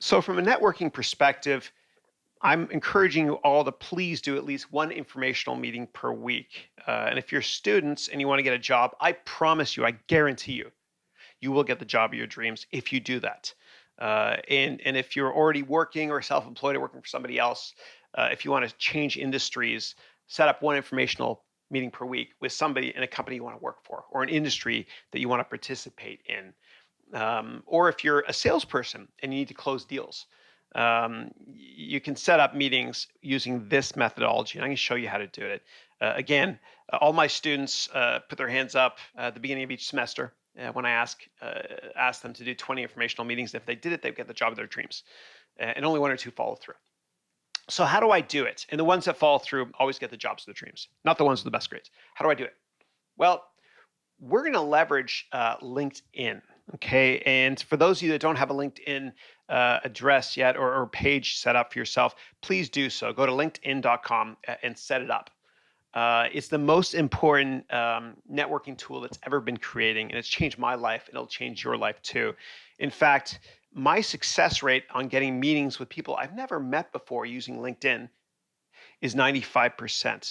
So from a networking perspective, I'm encouraging you all to please do at least one informational meeting per week. And if you're students and you want to get a job, I promise you, I guarantee you, you will get the job of your dreams if you do that. And if you're already working or self-employed or working for somebody else, if you want to change industries, set up one informational meeting per week with somebody in a company you want to work for or an industry that you want to participate in. Or if you're a salesperson and you need to close deals, you can set up meetings using this methodology. And I'm going to show you how to do it. Again, all my students put their hands up at the beginning of each semester when I ask them to do 20 informational meetings. If they did it, they'd get the job of their dreams. And only one or two follow through. So how do I do it? And the ones that follow through always get the jobs of their dreams, not the ones with the best grades. How do I do it? Well, we're going to leverage LinkedIn. Okay. And for those of you that don't have a LinkedIn address yet or page set up for yourself, please do so. Go to linkedin.com and set it up. It's the most important networking tool that's ever been creating, and it's changed my life, and it'll change your life too. In fact, my success rate on getting meetings with people I've never met before using LinkedIn is 95%. And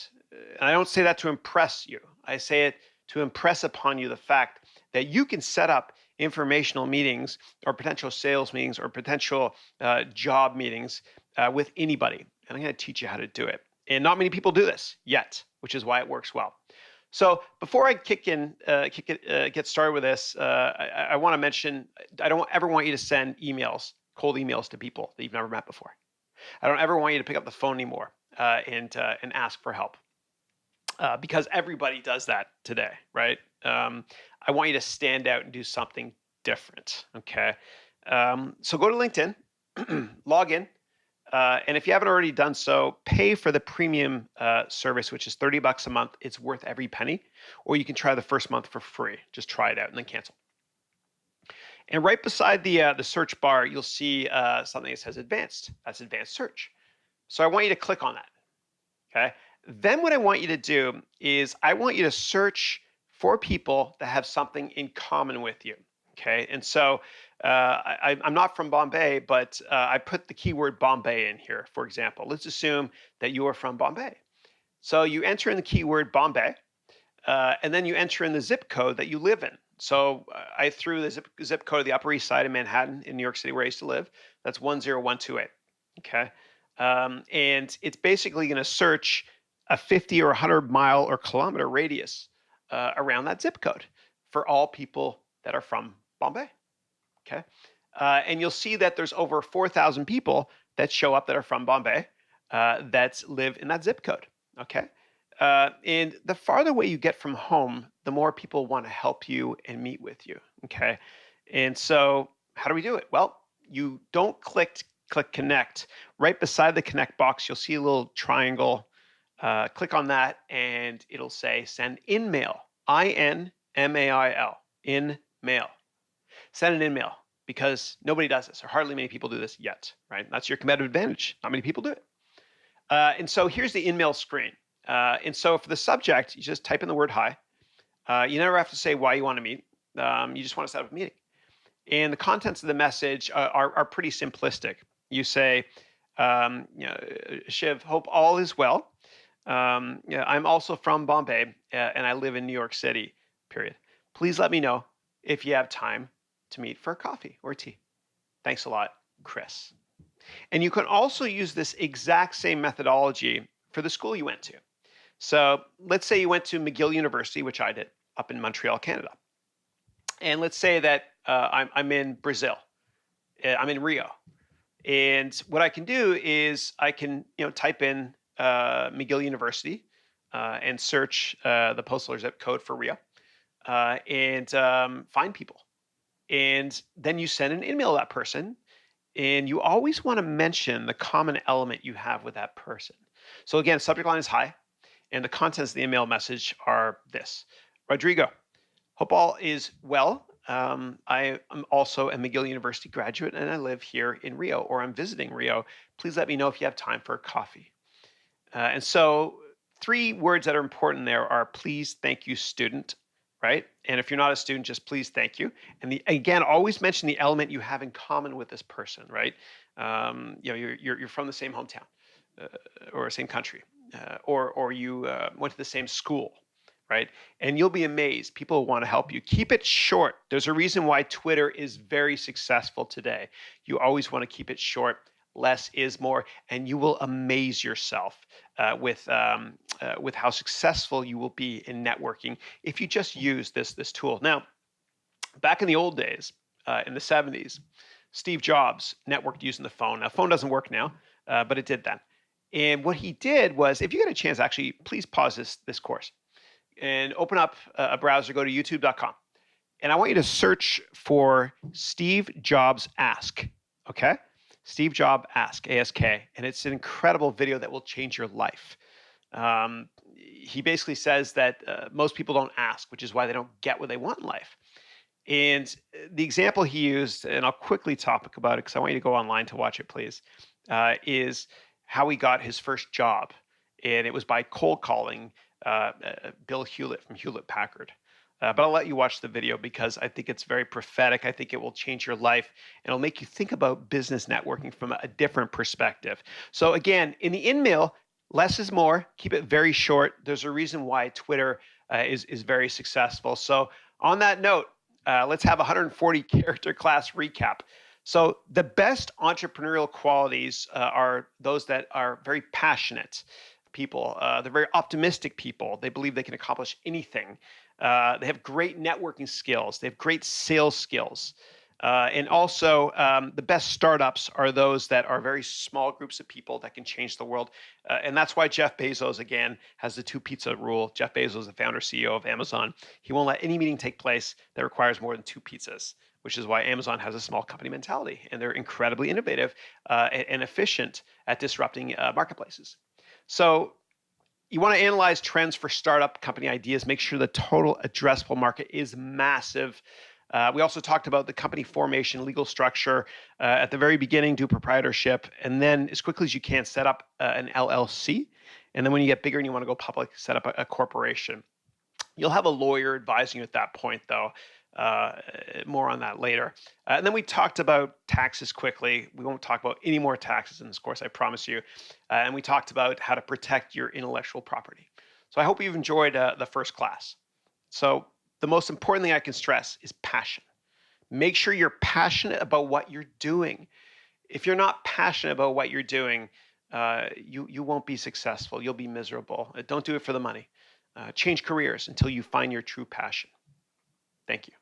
I don't say that to impress you. I say it to impress upon you the fact that you can set up informational meetings or potential sales meetings or potential job meetings with anybody. And I'm going to teach you how to do it. And not many people do this yet, which is why it works well. So before I get started with this, I want to mention, I don't ever want you to send cold emails to people that you've never met before. I don't ever want you to pick up the phone anymore and ask for help because everybody does that today, right? I want you to stand out and do something different, okay? So go to LinkedIn, log in, and if you haven't already done so, pay for the premium service, which is $30 a month. It's worth every penny. Or you can try the first month for free. Just try it out and then cancel. And right beside the search bar, you'll see something that says advanced. That's advanced search. So I want you to click on that, okay? Then what I want you to do is I want you to search for people that have something in common with you, okay? And so I'm not from Bombay, but I put the keyword Bombay in here, for example. Let's assume that you are from Bombay. So you enter in the keyword Bombay, and then you enter in the zip code that you live in. So I threw the zip code of the Upper East Side of Manhattan in New York City, where I used to live. That's 10128, okay? And it's basically going to search a 50 or 100 mile or kilometer radius around that zip code for all people that are from Bombay. Okay, and you'll see that there's over 4,000 people that show up that are from Bombay that live in that zip code. Okay, and the farther away you get from home, the more people want to help you and meet with you. Okay, and so how do we do it? Well, you don't click connect. Right beside the connect box, you'll see a little triangle. Click on that, and it'll say send in mail. INMAIL, in mail. Send an in-mail because nobody does this, or hardly many people do this yet, right? That's your competitive advantage. Not many people do it. And so here's the in-mail screen. And so for the subject, you just type in the word hi. You never have to say why you want to meet. You just want to set up a meeting. And the contents of the message are pretty simplistic. You say, Shiv, hope all is well. I'm also from Bombay, and I live in New York City, period. Please let me know if you have time to meet for a coffee or tea. Thanks a lot, Chris. And you can also use this exact same methodology for the school you went to. So let's say you went to McGill University, which I did, up in Montreal, Canada. And let's say that I'm in Brazil. I'm in Rio. And what I can do is I can type in McGill University and search the postal or zip code for Rio and find people. And then you send an email to that person, and you always want to mention the common element you have with that person. So again, subject line is hi, and the contents of the email message are this. Rodrigo, hope all is well. I am also a McGill University graduate, and I live here in Rio, or I'm visiting Rio. Please let me know if you have time for a coffee. And so 3 words that are important there are please, thank you, student, right? And if you're not a student, just please thank you. And again, always mention the element you have in common with this person, right? You're from the same hometown uh, or same country, or you went to the same school, right? And you'll be amazed. People want to help you. Keep it short. There's a reason why Twitter is very successful today. You always want to keep it short. Less is more, and you will amaze yourself with how successful you will be in networking if you just use this tool. Now, back in the old days, in the 70s, Steve Jobs networked using the phone. Now, phone doesn't work now, but it did then. And what he did was, if you get a chance, actually, please pause this course and open up a browser, go to youtube.com. And I want you to search for Steve Jobs Ask, okay? Steve Jobs Ask, A-S-K. And it's an incredible video that will change your life. He basically says that most people don't ask, which is why they don't get what they want in life. And the example he used, and I'll quickly talk about it because I want you to go online to watch it, please, is how he got his first job. And it was by cold calling Bill Hewlett from Hewlett Packard. But I'll let you watch the video because I think it's very prophetic. I think it will change your life and it'll make you think about business networking from a different perspective. So again, in the in-mail, less is more. Keep it very short. There's a reason why Twitter is very successful. So on that note, let's have a 140 character class recap. So the best entrepreneurial qualities are those that are very passionate people. They're very optimistic people. They believe they can accomplish anything. They have great networking skills. They have great sales skills. And also, the best startups are those that are very small groups of people that can change the world. And that's why Jeff Bezos, again, has the 2-pizza rule. Jeff Bezos, the founder CEO of Amazon, he won't let any meeting take place that requires more than 2 pizzas, which is why Amazon has a small company mentality. And they're incredibly innovative and efficient at disrupting marketplaces. So you want to analyze trends for startup company ideas. Make sure the total addressable market is massive. We also talked about the company formation, legal structure. At the very beginning, do proprietorship. And then as quickly as you can, set up an LLC. And then when you get bigger and you want to go public, set up a corporation. You'll have a lawyer advising you at that point, though. More on that later. And then we talked about taxes quickly. We won't talk about any more taxes in this course, I promise you. And we talked about how to protect your intellectual property. So I hope you've enjoyed the first class. So the most important thing I can stress is passion. Make sure you're passionate about what you're doing. If you're not passionate about what you're doing, you won't be successful. You'll be miserable. Don't do it for the money. Change careers until you find your true passion. Thank you.